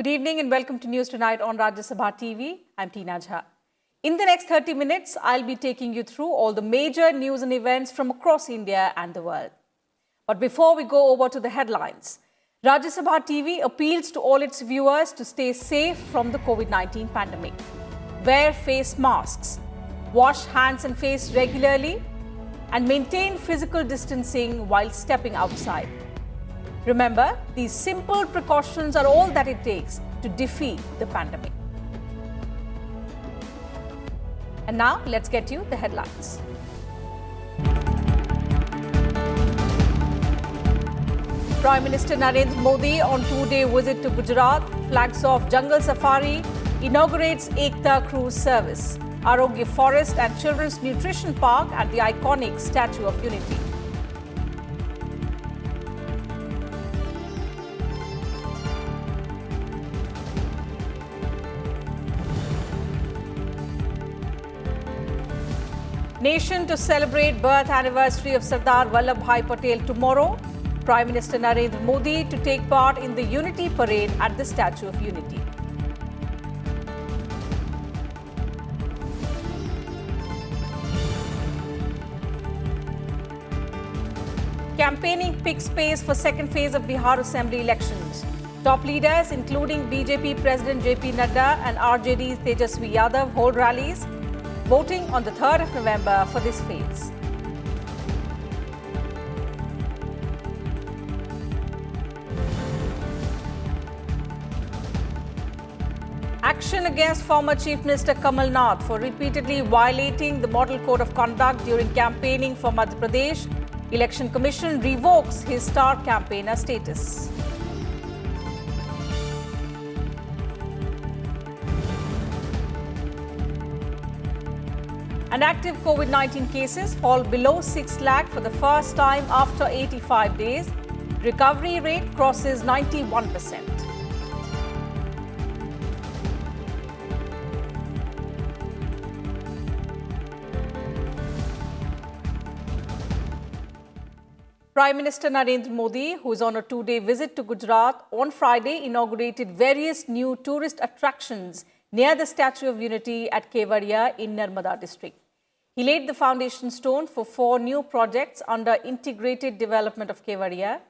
Good evening and welcome to News Tonight on Rajya Sabha TV. I'm Tina Jha. In the next 30 minutes, I'll be taking you through all the major news and events from across India and the world. But before we go over to the headlines, Rajya Sabha TV appeals to all its viewers to stay safe from the COVID-19 pandemic. Wear face masks, wash hands and face regularly, and maintain physical distancing while stepping outside. Remember, these simple precautions are all that it takes to defeat the pandemic. And now, let's get you the headlines. Prime Minister Narendra Modi on two-day visit to Gujarat, flags off jungle safari, inaugurates Ekta cruise service, Arogya Forest and Children's Nutrition Park at the iconic Statue of Unity. Nation to celebrate birth anniversary of Sardar Vallabhbhai Patel tomorrow. Prime Minister Narendra Modi to take part in the Unity Parade at the Statue of Unity. Campaigning picks pace for second phase of Bihar Assembly elections. Top leaders including BJP President JP Nadda and RJD's Tejasvi Yadav hold rallies. Voting on the 3rd of November for this phase. Action against former Chief Minister Kamal Nath for repeatedly violating the Model Code of Conduct during campaigning for Madhya Pradesh. Election Commission revokes his star campaigner status. And active COVID-19 cases fall below 6 lakh for the first time after 85 days. Recovery rate crosses 91%. Prime Minister Narendra Modi, who is on a two-day visit to Gujarat, on Friday inaugurated various new tourist attractions near the Statue of Unity at Kevadia in Narmada district. He laid the foundation stone for 4 new projects under integrated development of Kevadia.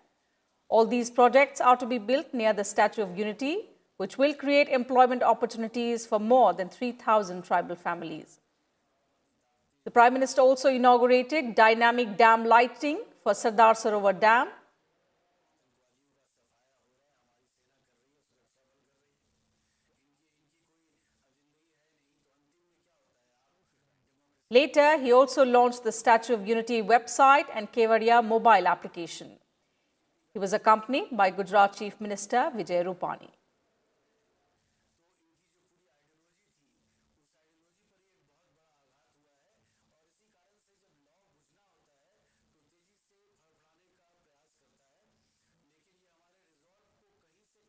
All these projects are to be built near the Statue of Unity, which will create employment opportunities for more than 3,000 tribal families. The Prime Minister also inaugurated dynamic dam lighting for Sardar Sarovar Dam. Later, he also launched the Statue of Unity website and Kevadia mobile application. He was accompanied by Gujarat Chief Minister Vijay Rupani.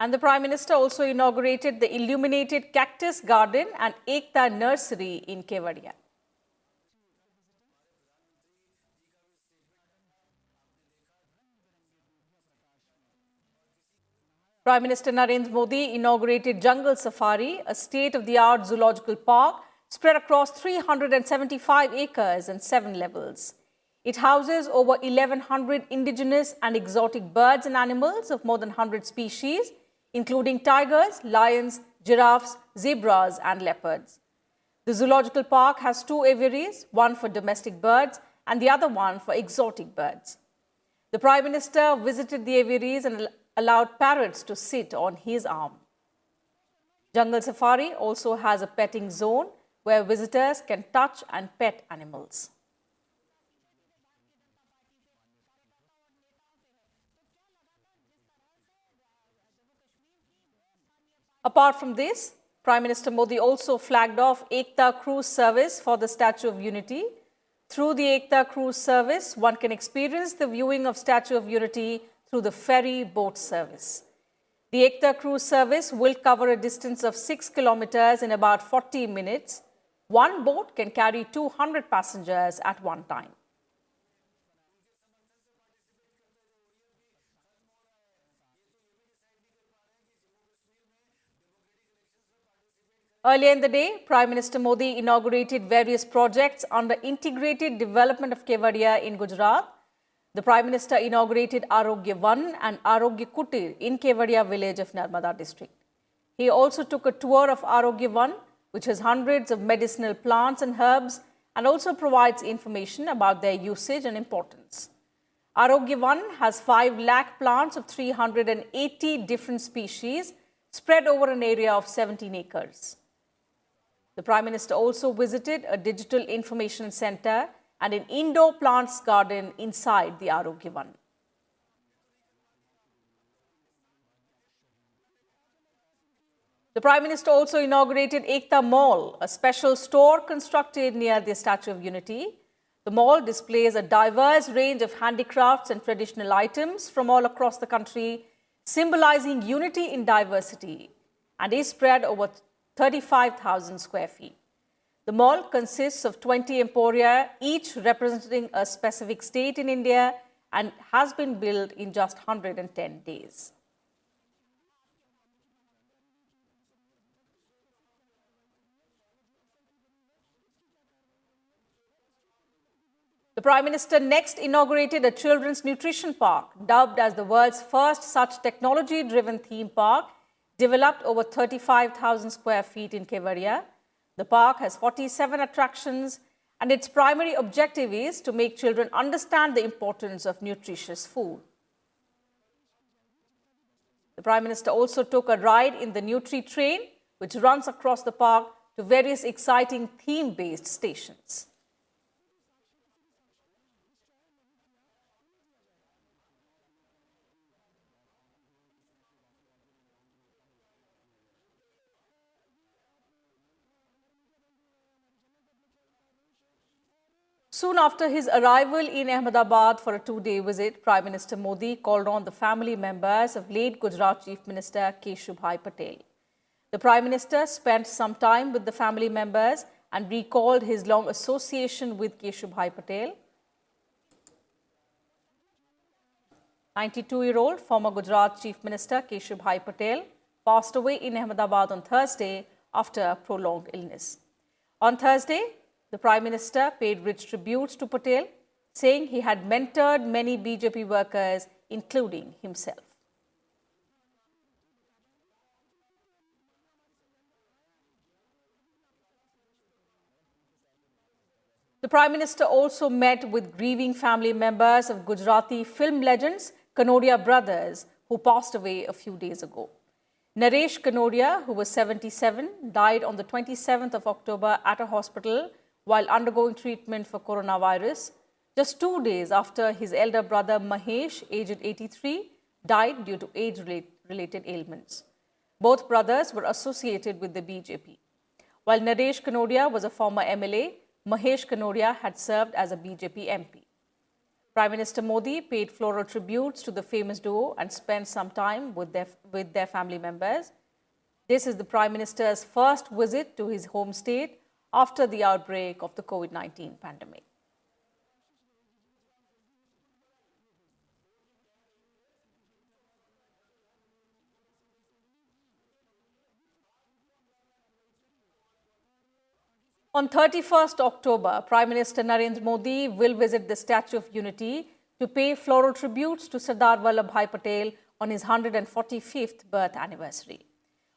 And the Prime Minister also inaugurated the illuminated cactus garden and Ekta nursery in Kevadia. Prime Minister Narendra Modi inaugurated Jungle Safari, a state-of-the-art zoological park spread across 375 acres and 7 levels. It houses over 1,100 indigenous and exotic birds and animals of more than 100 species, including tigers, lions, giraffes, zebras, and leopards. The zoological park has 2 aviaries, one for domestic birds and the other one for exotic birds. The Prime Minister visited the aviaries and allowed parrots to sit on his arm. Jungle Safari also has a petting zone where visitors can touch and pet animals. Apart from this, Prime Minister Modi also flagged off Ekta cruise service for the Statue of Unity. Through the Ekta cruise service, one can experience the viewing of Statue of Unity through the ferry boat service. The Ekta cruise service will cover a distance of 6 kilometers in about 40 minutes. One boat can carry 200 passengers at one time. Earlier in the day, Prime Minister Modi inaugurated various projects under integrated development of Kevadia in Gujarat. The Prime Minister inaugurated Arogya Van and Arogya Kutir in Kevadia village of Narmada district. He also took a tour of Arogya Van, which has hundreds of medicinal plants and herbs and also provides information about their usage and importance. Arogya Van has 5 lakh plants of 380 different species spread over an area of 17 acres. The Prime Minister also visited a digital information center and an indoor plants garden inside the Arogya Van. The Prime Minister also inaugurated Ekta Mall, a special store constructed near the Statue of Unity. The mall displays a diverse range of handicrafts and traditional items from all across the country, symbolizing unity in diversity, and is spread over 35,000 square feet. The mall consists of 20 emporia, each representing a specific state in India, and has been built in just 110 days. The Prime Minister next inaugurated a children's nutrition park, dubbed as the world's first such technology-driven theme park, developed over 35,000 square feet in Kevadia. The park has 47 attractions, and its primary objective is to make children understand the importance of nutritious food. The Prime Minister also took a ride in the Nutri train, which runs across the park to various exciting theme-based stations. Soon after his arrival in Ahmedabad for a 2-day visit, Prime Minister Modi called on the family members of late Gujarat Chief Minister Bhai Patel. The Prime Minister spent some time with the family members and recalled his long association with Bhai Patel. 92-year-old former Gujarat Chief Minister Bhai Patel passed away in Ahmedabad on Thursday after a prolonged illness. On Thursday, the Prime Minister paid rich tributes to Patel, saying he had mentored many BJP workers, including himself. The Prime Minister also met with grieving family members of Gujarati film legends Kanodia brothers, who passed away a few days ago. Naresh Kanodia, who was 77, died on the 27th of October at a hospital while undergoing treatment for coronavirus, just 2 days after his elder brother Mahesh, aged 83, died due to age-related ailments. Both brothers were associated with the BJP. While Naresh Kanodia was a former MLA, Mahesh Kanodia had served as a BJP MP. Prime Minister Modi paid floral tributes to the famous duo and spent some time with their family members. This is the Prime Minister's first visit to his home state after the outbreak of the COVID-19 pandemic. On 31st October, Prime Minister Narendra Modi will visit the Statue of Unity to pay floral tributes to Sardar Vallabhbhai Patel on his 145th birth anniversary.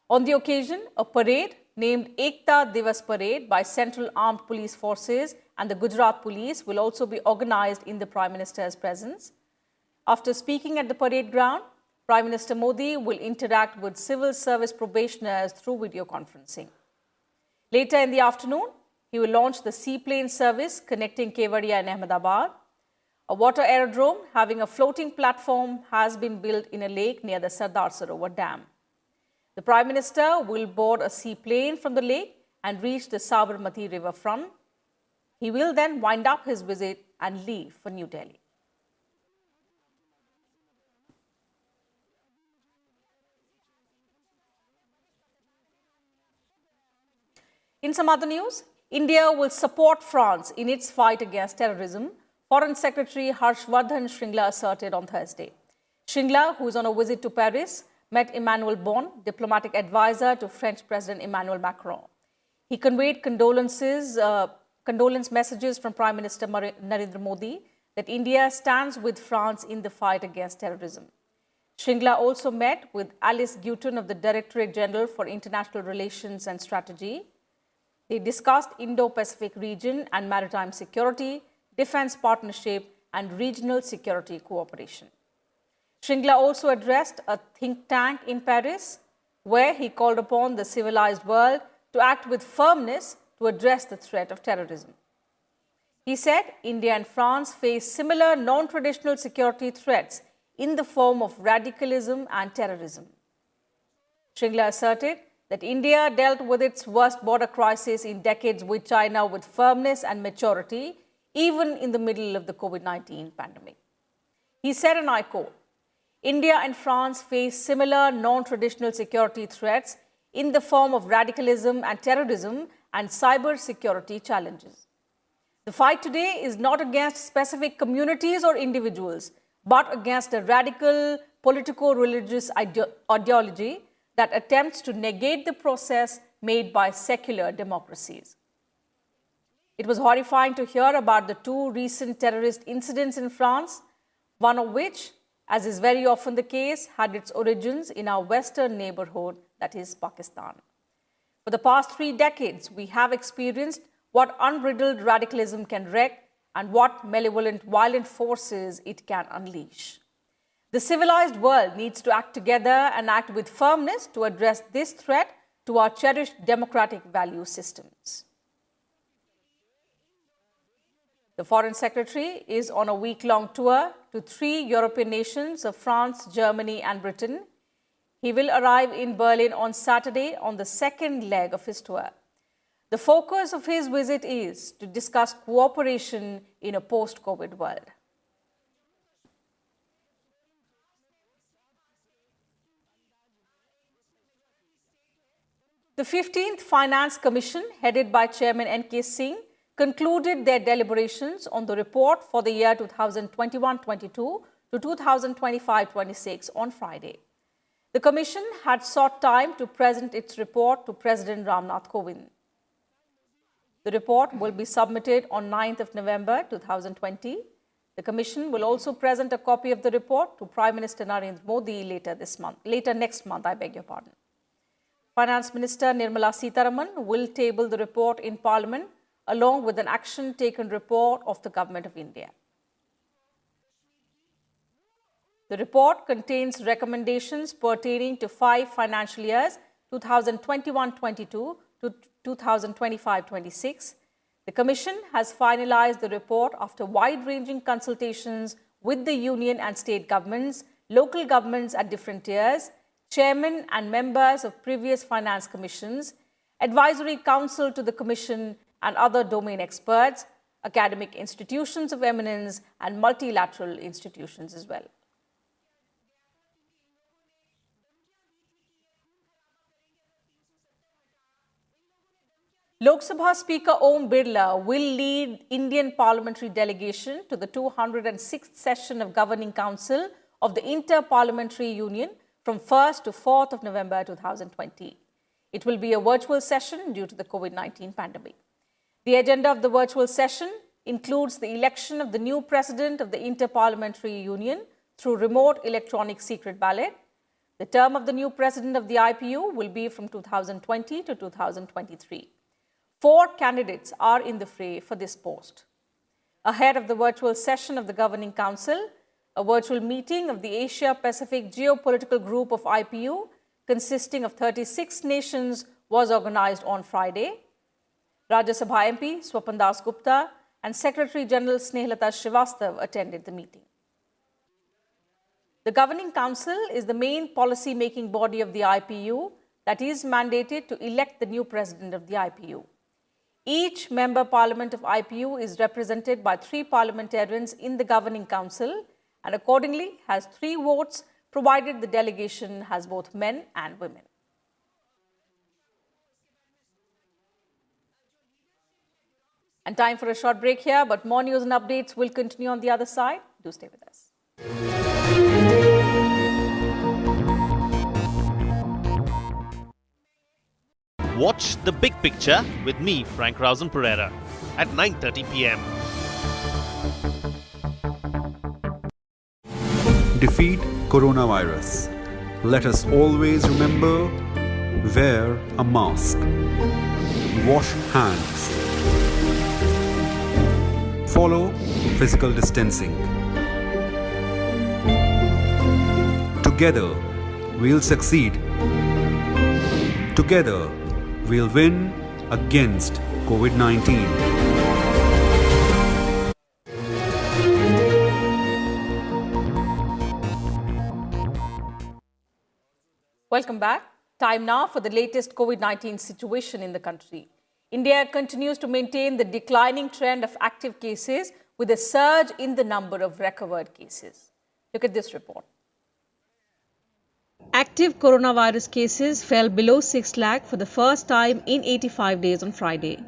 On the occasion, a parade named Ekta Divas Parade by Central Armed Police Forces and the Gujarat Police will also be organized in the Prime Minister's presence. After speaking at the parade ground, Prime Minister Modi will interact with civil service probationers through video conferencing. Later in the afternoon, he will launch the seaplane service connecting Kevadia and Ahmedabad. A water aerodrome having a floating platform has been built in a lake near the Sardar Sarovar Dam. The Prime Minister will board a seaplane from the lake and reach the Sabarmati river front. He will then wind up his visit and leave for New Delhi. In some other news, India will support France in its fight against terrorism, Foreign Secretary Harshvardhan Shringla asserted on Thursday. Shringla, who is on a visit to Paris, met Emmanuel Bon, diplomatic advisor to French President Emmanuel Macron. He conveyed condolence messages from Prime Minister Narendra Modi that India stands with France in the fight against terrorism. Shringla also met with Alice Guton of the Directorate General for International Relations and Strategy. They discussed Indo-Pacific region and maritime security, defense partnership, and regional security cooperation. Shringla also addressed a think tank in Paris, where he called upon the civilized world to act with firmness to address the threat of terrorism. He said India and France face similar non-traditional security threats in the form of radicalism and terrorism. Shringla asserted that India dealt with its worst border crisis in decades with China with firmness and maturity, even in the middle of the COVID-19 pandemic. He said, and I quote, India and France face similar non-traditional security threats in the form of radicalism and terrorism and cyber security challenges. The fight today is not against specific communities or individuals, but against a radical politico-religious ideology that attempts to negate the process made by secular democracies. It was horrifying to hear about the 2 recent terrorist incidents in France, one of which, as is very often the case, had its origins in our western neighborhood, that is Pakistan. For the past 3 decades, we have experienced what unbridled radicalism can wreak and what malevolent, violent forces it can unleash. The civilized world needs to act together and act with firmness to address this threat to our cherished democratic value systems. The Foreign Secretary is on a week-long tour to 3 European nations of France, Germany, and Britain. He will arrive in Berlin on Saturday on the 2nd leg of his tour. The focus of his visit is to discuss cooperation in a post-COVID world. The 15th Finance Commission, headed by Chairman N.K. Singh, concluded their deliberations on the report for the year 2021-22 to 2025-26 on Friday. The Commission had sought time to present its report to President Ram Nath Kovind. The report will be submitted on 9th of November 2020. The Commission will also present a copy of the report to Prime Minister Narendra Modi later next month. Finance Minister Nirmala Sitharaman will table the report in Parliament along with an action taken report of the Government of India. The report contains recommendations pertaining to 5 financial years 2021-22 to 2025-26. The Commission has finalized the report after wide-ranging consultations with the Union and state governments, local governments at different tiers, chairmen and members of previous finance commissions, advisory council to the Commission and other domain experts, academic institutions of eminence, and multilateral institutions as well. Lok Sabha Speaker Om Birla will lead Indian parliamentary delegation to the 206th session of Governing Council of the Interparliamentary Union from 1st to 4th of November 2020. It will be a virtual session due to the COVID-19 pandemic. The agenda of the virtual session includes the election of the new president of the Interparliamentary Union through remote electronic secret ballot. The term of the new president of the IPU will be from 2020 to 2023. 4 candidates are in the fray for this post. Ahead of the virtual session of the Governing Council, a virtual meeting of the Asia-Pacific Geopolitical Group of IPU, consisting of 36 nations, was organized on Friday. Rajya Sabha MP Swapan Das Gupta and Secretary General Snehlata Srivastav attended the meeting. The Governing Council is the main policy-making body of the IPU that is mandated to elect the new president of the IPU. Each member parliament of IPU is represented by 3 parliamentarians in the Governing Council and accordingly has 3 votes, provided the delegation has both men and women. And time for a short break here, but more news and updates will continue on the other side. Do stay with us. Watch The Big Picture with me, Frank Rausen Pereira, at 9:30 p.m. Defeat coronavirus. Let us always remember, wear a mask. Wash hands. Follow physical distancing. Together, we'll succeed. Together, we'll win against COVID-19. Welcome back. Time now for the latest COVID-19 situation in the country. India continues to maintain the declining trend of active cases with a surge in the number of recovered cases. Look at this report. Active coronavirus cases fell below 6 lakh for the first time in 85 days on Friday.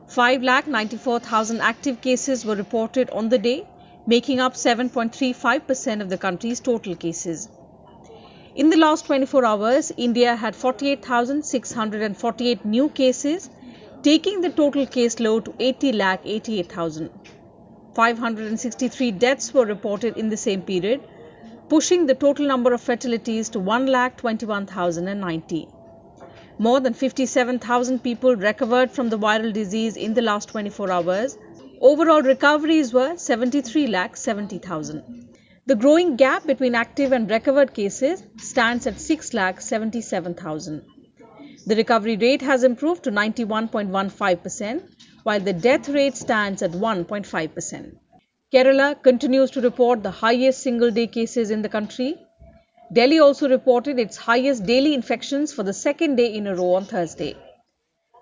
5,94,000 active cases were reported on the day, making up 7.35% of the country's total cases. In the last 24 hours, India had 48,648 new cases, taking the total case load to 80,88,000. 563 deaths were reported in the same period, pushing the total number of fatalities to 1,21,090. More than 57,000 people recovered from the viral disease in the last 24 hours. Overall recoveries were 73,70,000. The growing gap between active and recovered cases stands at 6,77,000. The recovery rate has improved to 91.15%, while the death rate stands at 1.5%. Kerala continues to report the highest single-day cases in the country. Delhi also reported its highest daily infections for the second day in a row on Thursday.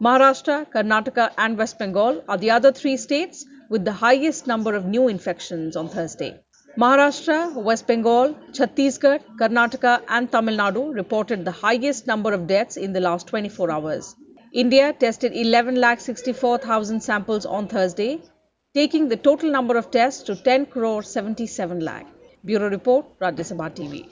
Maharashtra, Karnataka and West Bengal are the other three states with the highest number of new infections on Thursday. Maharashtra, West Bengal, Chhattisgarh, Karnataka and Tamil Nadu reported the highest number of deaths in the last 24 hours. India tested 11,64,000 samples on Thursday, taking the total number of tests to 10,77 lakh. Bureau Report, Rajya Sabha TV.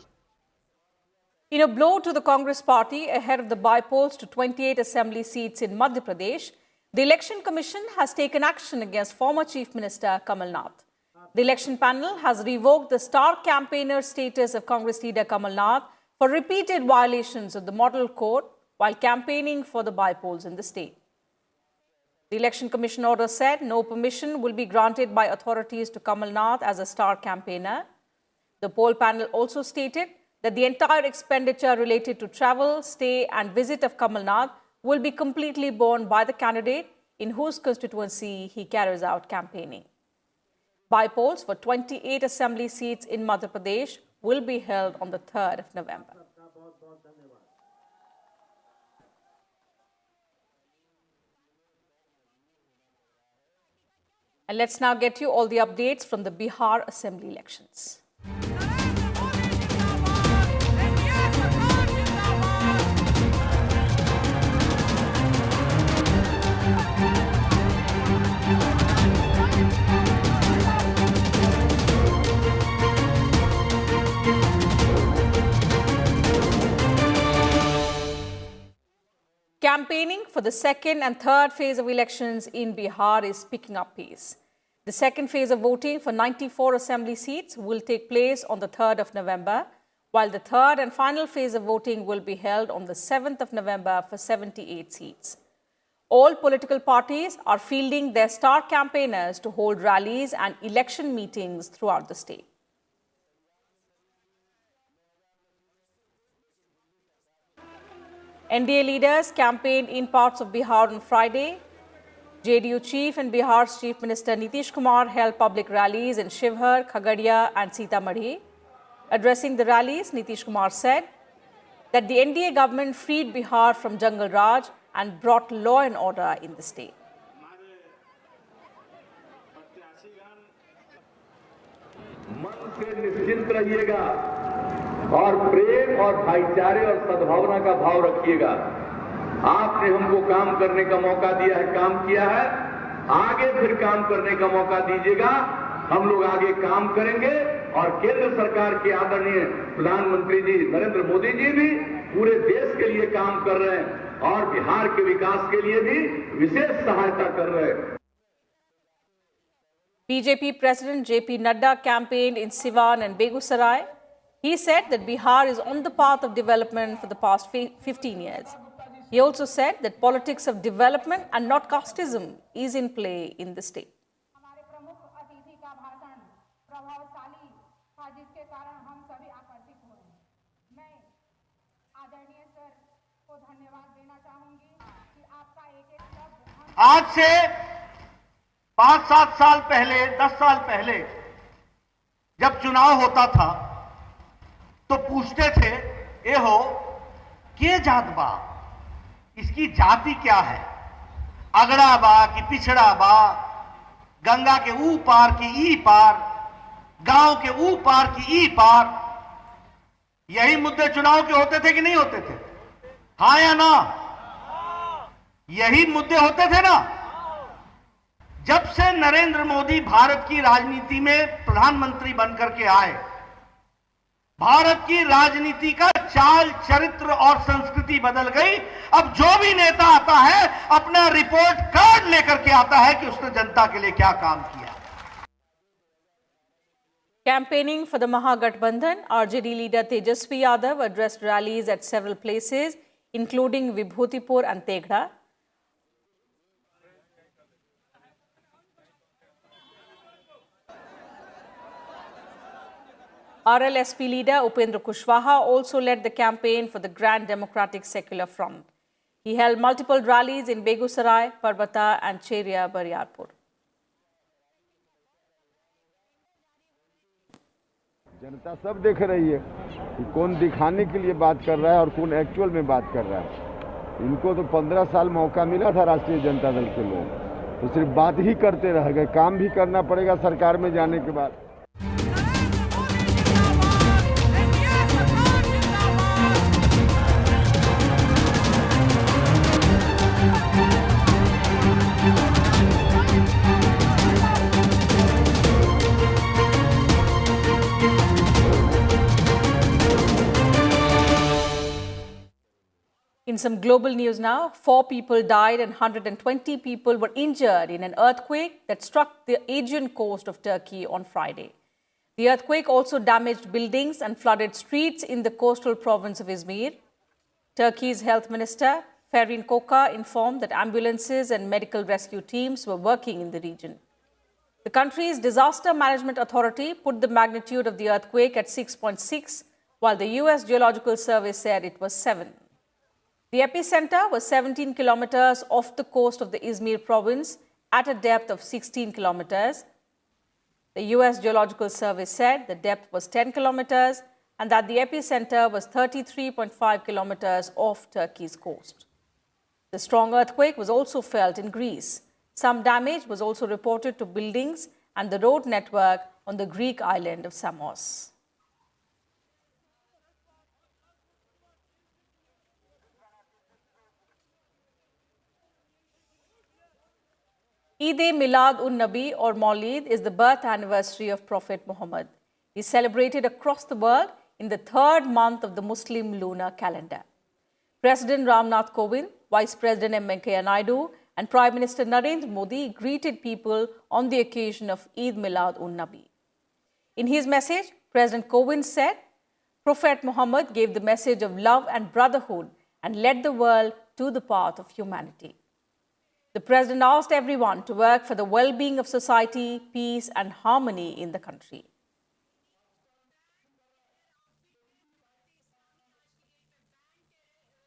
In a blow to the Congress party ahead of the by-polls to 28 assembly seats in Madhya Pradesh, the Election Commission has taken action against former Chief Minister Kamal Nath. The election panel has revoked the star campaigner status of Congress leader Kamal Nath for repeated violations of the model code while campaigning for the by-polls in the state. The Election Commission order said no permission will be granted by authorities to Kamal Nath as a star campaigner. The poll panel also stated that the entire expenditure related to travel, stay and visit of Kamal Nath will be completely borne by the candidate in whose constituency he carries out campaigning. By-polls for 28 assembly seats in Madhya Pradesh will be held on the 3rd of November. And let's now get you all the updates from the Bihar assembly elections. Campaigning for the second and third phase of elections in Bihar is picking up pace. The second phase of voting for 94 assembly seats will take place on the 3rd of November, while the third and final phase of voting will be held on the 7th of November for 78 seats. All political parties are fielding their star campaigners to hold rallies and election meetings throughout the state. NDA leaders campaigned in parts of Bihar on Friday. JDU chief and Bihar's Chief Minister Nitish Kumar held public rallies in Shivhar, Khagadia and Sitamarhi. Addressing the rallies, Nitish Kumar said that the NDA government freed Bihar from Jungle Raj and brought law and order in the state. और प्रेम और भाईचारे और सद्भावना का भाव रखिएगा। आपने हमको काम करने का मौका दिया है, काम किया है, आगे फिर काम करने का मौका दीजिएगा। हम लोग आगे काम करेंगे और केंद्र सरकार के आदरणीय प्रधानमंत्री जी नरेंद्र मोदी जी भी पूरे देश के लिए काम कर रहे हैं और बिहार के विकास के लिए भी विशेष सहायता कर रहे हैं। BJP President JP Nadda campaigned in Siwan and Begusarai. He said that Bihar is on the path of development for the past 15 years. He also said that politics of development and not casteism is in play in the state. आज से 5-7 साल पहले, 10 साल पहले जब चुनाव होता था तो पूछते थे, ए हो के जात बा, इसकी जाति क्या है, अगड़ा बा कि पिछड़ा बा, गंगा के ऊ पार की ई पार, गांव के ऊ पार की ई पार। यही मुद्दे चुनाव के होते थे कि नहीं होते थे? हाँ या ना? यही मुद्दे होते थे ना? जब से नरेंद्र मोदी भारत की राजनीति में प्रधानमंत्री बनकर के आए, भारत की राजनीति का चाल, चरित्र और संस्कृति बदल गई। अब जो भी नेता आता है अपना रिपोर्ट कार्ड लेकर के आता है कि उसने जनता के लिए क्या काम किया। Campaigning for the Mahagathbandhan, RJD leader Tejasvi Yadav addressed rallies at several places, including Vibhutipur and Teghda. RLSP leader Upendra Kushwaha also led the campaign for the Grand Democratic Secular Front. He held multiple rallies in Begusarai, Parbata and Cheria Bariarpur. जनता सब देख रही है कि कौन दिखाने के लिए बात कर रहा है और कौन एक्चुअल में बात कर रहा है। इनको तो 15 साल मौका मिला था राष्ट्रीय जनता दल के लोग, तो सिर्फ बात ही करते रह गए। काम भी करना पड़ेगा सरकार में जाने के बाद। In some global news now, 4 people died and 120 people were injured in an earthquake that struck the Aegean coast of Turkey on Friday. The earthquake also damaged buildings and flooded streets in the coastal province of Izmir. Turkey's health minister, Ferin Koka, informed that ambulances and medical rescue teams were working in the region. The country's disaster management authority put the magnitude of the earthquake at 6.6, while the US Geological Survey said it was 7. The epicenter was 17 kilometers off the coast of the Izmir province at a depth of 16 kilometers. The US Geological Survey said the depth was 10 kilometers and that the epicenter was 33.5 kilometers off Turkey's coast. The strong earthquake was also felt in Greece. Some damage was also reported to buildings and the road network on the Greek island of Samos. Eid Miladun Nabi or Maulid is the birth anniversary of Prophet Muhammad. He is celebrated across the world in the 3rd month of the Muslim lunar calendar. President Ram Nath Kovind, Vice President M. Venkaiah Naidu and Prime Minister Narendra Modi greeted people on the occasion of Eid Miladun Nabi. In his message, President Kovind said, Prophet Muhammad gave the message of love and brotherhood and led the world to the path of humanity. The President asked everyone to work for the well-being of society, peace and harmony in the country.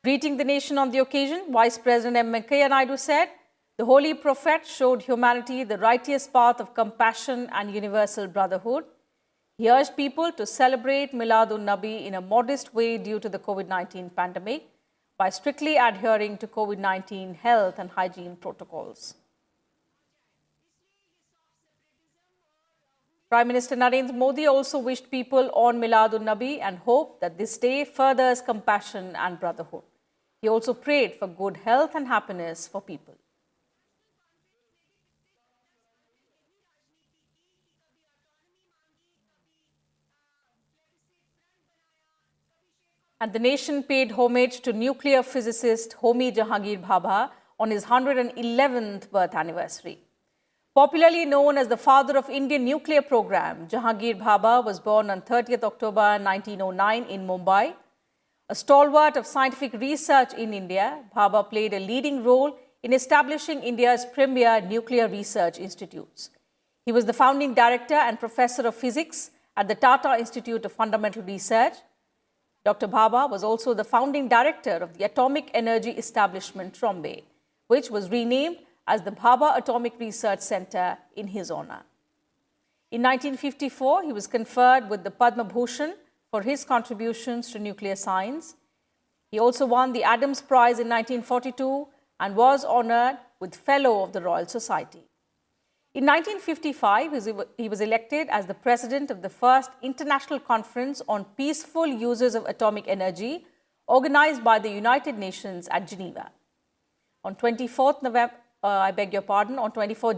Greeting the nation on the occasion, Vice President M. Venkaiah Naidu said, the Holy Prophet showed humanity the righteous path of compassion and universal brotherhood. He urged people to celebrate Miladun Nabi in a modest way due to the COVID-19 pandemic, by strictly adhering to COVID-19 health and hygiene protocols. Prime Minister Narendra Modi also wished people on Miladun Nabi and hoped that this day furthers compassion and brotherhood. He also prayed for good health and happiness for people. And the nation paid homage to nuclear physicist Homi Bhabha on his 111th birth anniversary. Popularly known as the father of Indian nuclear program, Jahangir Bhabha was born on 30th October 1909 in Mumbai. A stalwart of scientific research in India, Bhabha played a leading role in establishing India's premier nuclear research institutes. He was the founding director and professor of physics at the Tata Institute of Fundamental Research. Dr. Bhabha was also the founding director of the Atomic Energy Establishment, Trombay, which was renamed as the Bhabha Atomic Research Center in his honor. In 1954, he was conferred with the Padma Bhushan for his contributions to nuclear science. He also won the Adams Prize in 1942 and was honored with Fellow of the Royal Society. In 1955, he was elected as the president of the first International Conference on Peaceful Uses of Atomic Energy, organized by the United Nations at Geneva. On 24th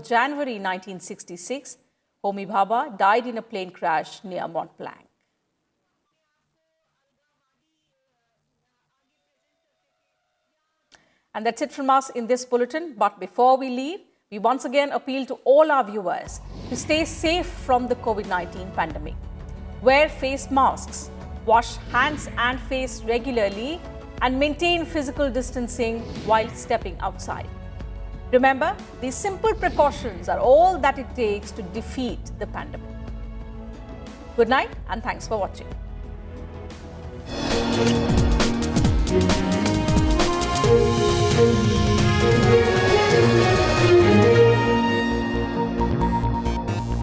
January 1966, Homi Bhabha died in a plane crash near Mont Blanc. And that's it from us in this bulletin. But before we leave, we once again appeal to all our viewers to stay safe from the COVID-19 pandemic. Wear face masks, wash hands and face regularly, and maintain physical distancing while stepping outside. Remember, these simple precautions are all that it takes to defeat the pandemic. Good night and thanks for watching. Thank you.